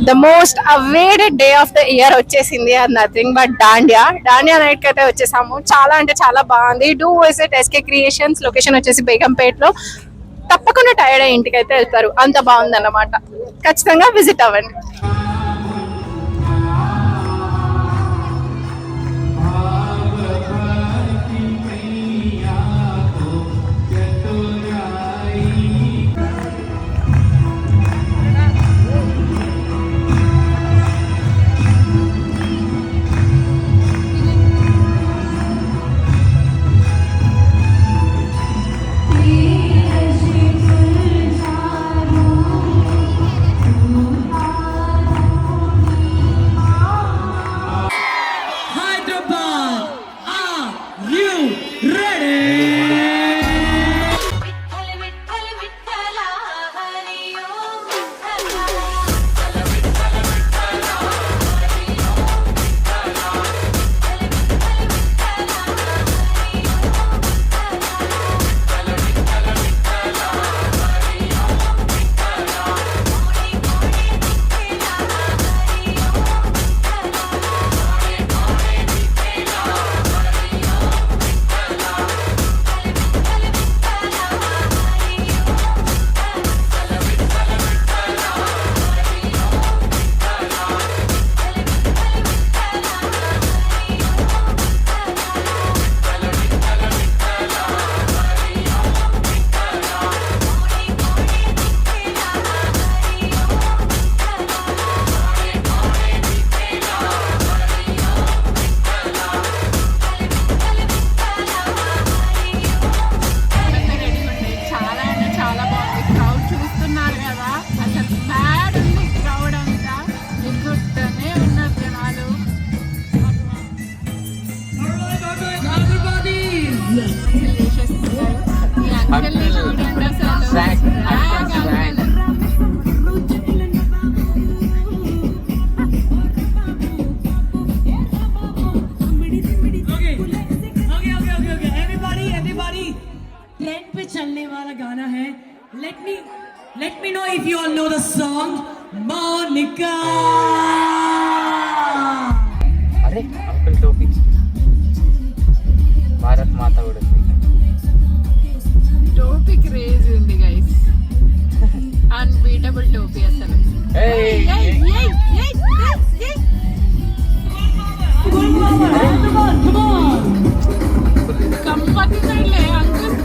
The most awaited day of the year వచ్చేసింది, అది nothing but dandiya night కి అయితే వచ్చేసాము. చాలా అంటే చాలా బాగుంది. Do visit SK creations. Location వచ్చేసి బేగంపేటలో. తప్పకుండా టైర్డ్ అయ్యి ఇంటికి అయితే వెళ్తారు, అంత బాగుంది అన్నమాట. ఖచ్చితంగా విజిట్ అవ్వండి. Let me know if you all know the song Monica. अरे अंकल टोपी भारत माता उड़ती టోపీ క్రేజ్ ఉంది గైస్. అన్బీటబుల్ టోపీ అసలు. కంపతి సైడ్లే అంకుల్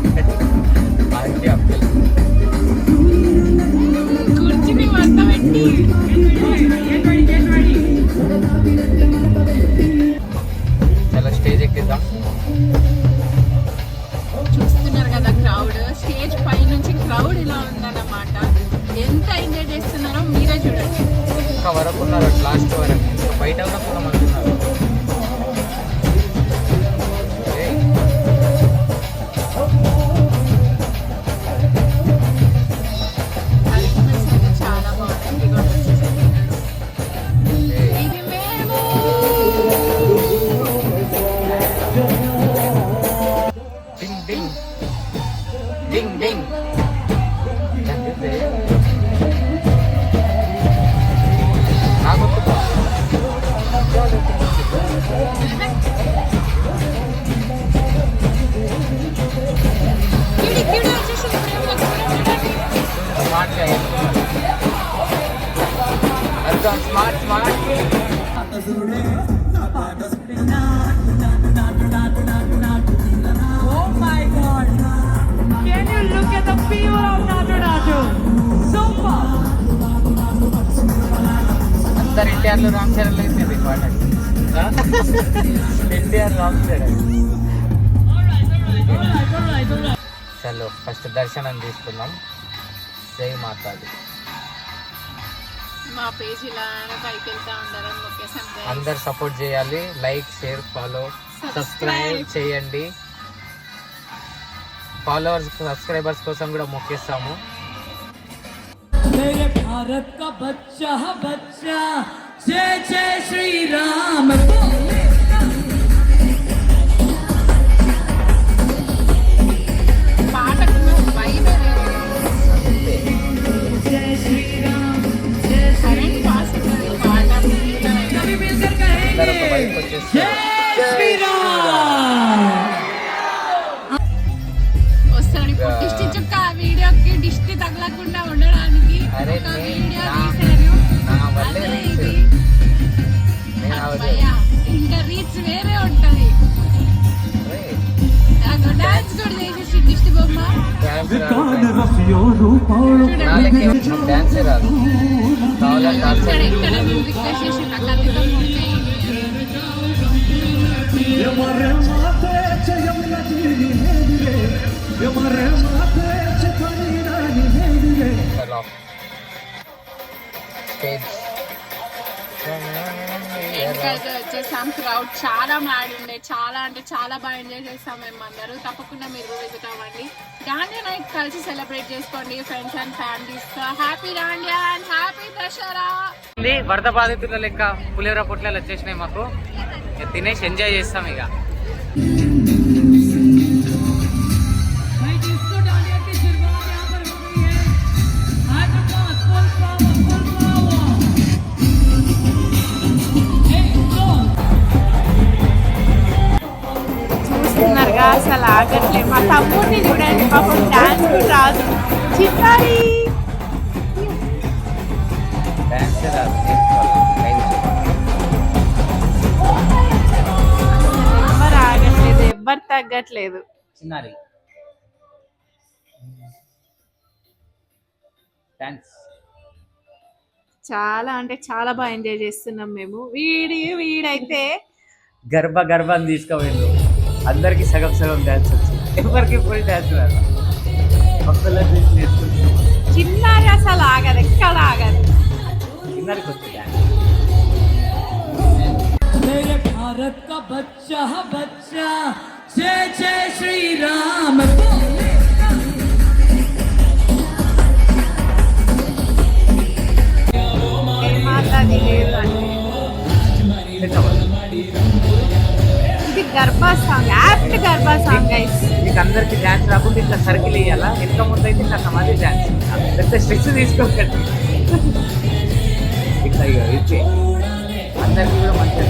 కుర్చీని వంట పెట్టి చాలా స్టేజ్ ఎక్కిద్దాం. చూస్తున్నారు కదా క్రౌడ్. స్టేజ్ పై నుంచి క్రౌడ్ ఇలా ఉందన్నమాట. ఎంత ఎంజాయ్ చేస్తున్నారో మీరే చూడండి. ఇంకా వరకు ఉన్నారు, లాస్ట్ వరకు బయట కూడా కొంతమంది ఉన్నారు. చాలా బాగుంది. ఇది మేము ding ding ding ding smart smart Oh my God! Can you look at the people of Nadu Nadu? Super! అందరు ఎన్టీఆర్లో రామ్ చరణ్ లేదు పాట. ఎన్టీఆర్ రామ్ చరణ్. చలో ఫస్ట్ దర్శనం తీసుకుందాం. జై మాతాది. మా పేజ్ ఇలా పైకి వెళ్తా ఉండాలని లొకేషన్. అందరు సపోర్ట్ చేయాలి. లైక్, షేర్, ఫాలో, సబ్స్క్రైబ్ చేయండి. ఫాలోవర్స్, సబ్స్క్రైబర్స్ కోసం కూడా మొక్కేస్తాము. मेरे भारत का बच्चा बच्चा जय जय श्री राम. కరెంట్ బైక్ వచ్చేసి వస్తాడు ఇప్పుడు దిష్టి చుక్క వీడియోకి దిష్టి తగలకుండా ఉండడానికి అరే ఒక నేను వీడియో నా- తీశాను. నా వల్లే అదే రీచ్. ఇది. నేను అమ్మయ్య, ఇంకా రీచ్ వేరే ఉంటది. నాకు డాన్స్ కూడా చేసేసి దిష్టి బొమ్మ డాన్సే రాదు కావాలంటే ఇక్కడ ఇక్కడ మేము రిక్వెస్ట్ చేసి నాకు అధికం స్టేజ్ వెనకైతే వచ్చేసాం. క్రౌడ్ చాలా మాడిండే, చాలా అంటే చాలా బాగా ఎంజాయ్ చేస్తాం మేము అందరూ. తప్పకుండా మీరు విజిట్ అవ్వండి. దాండియా నైట్ కలిసి సెలబ్రేట్ చేసుకోండి ఫ్రెండ్స్ అండ్ ఫ్యామిలీస్ తో. Happy Dandiya and happy Dasara. వరద బాధితుల లెక్క పులిహోర పొట్లాలు వచ్చేసినాయి మాకు. ఇక తినేసి ఎంజాయ్ చేస్తాం ఇక. भाई जिसको डांडिया की शुरुआत यहाँ पर हो गई है, हाथ उठाओ, full power, full power. Hey, go. చూస్తున్నారుగా అసలు ఆగట్లేదు. మా తమ్ముడిని చూడండి, పాపం డాన్స్ కూడా రాదు. చిన్నారి డాన్సే రాదు, నేర్చుకోవాలి. ఎవ్వరు ఆగట్లేదు, ఎవ్వరు తగ్గట్లేదు. చిన్నారి డాన్స్ చాలా అంటే చాలా బాగా ఎంజాయ్ చేస్తున్నాం మేము. వీడైతే గర్భం తీసుకోవేళ్ళు. అందరికి సగం సగం డాన్స్ వచ్చింది, ఎవరికి ఫుల్ డాన్స్ రాదు. పక్కల నేర్చుకుంటున్నాం. చిన్నారి అసలు ఆగదు, ఎక్కడ ఆగదు. చిన్నారికి వచ్చి డాన్స్ मेरे भारत का बच्चा बच्चा जय जय श्री राम. ఏమాత్రది లేదు అంటే ఇది Garba song, apt Garba song guys. మీకు అందరికి డాన్స్ రాకుండా ఇట్లా సర్కిల్ వేయాలా, ఎంత ముందు అయితే ఇట్లా సమాధి డాన్స్. పెద్ద స్ట్రెస్ తీసుకోకండి. ఇట్లా ఇక ఇచ్చే అందరికి కూడా మంచిగా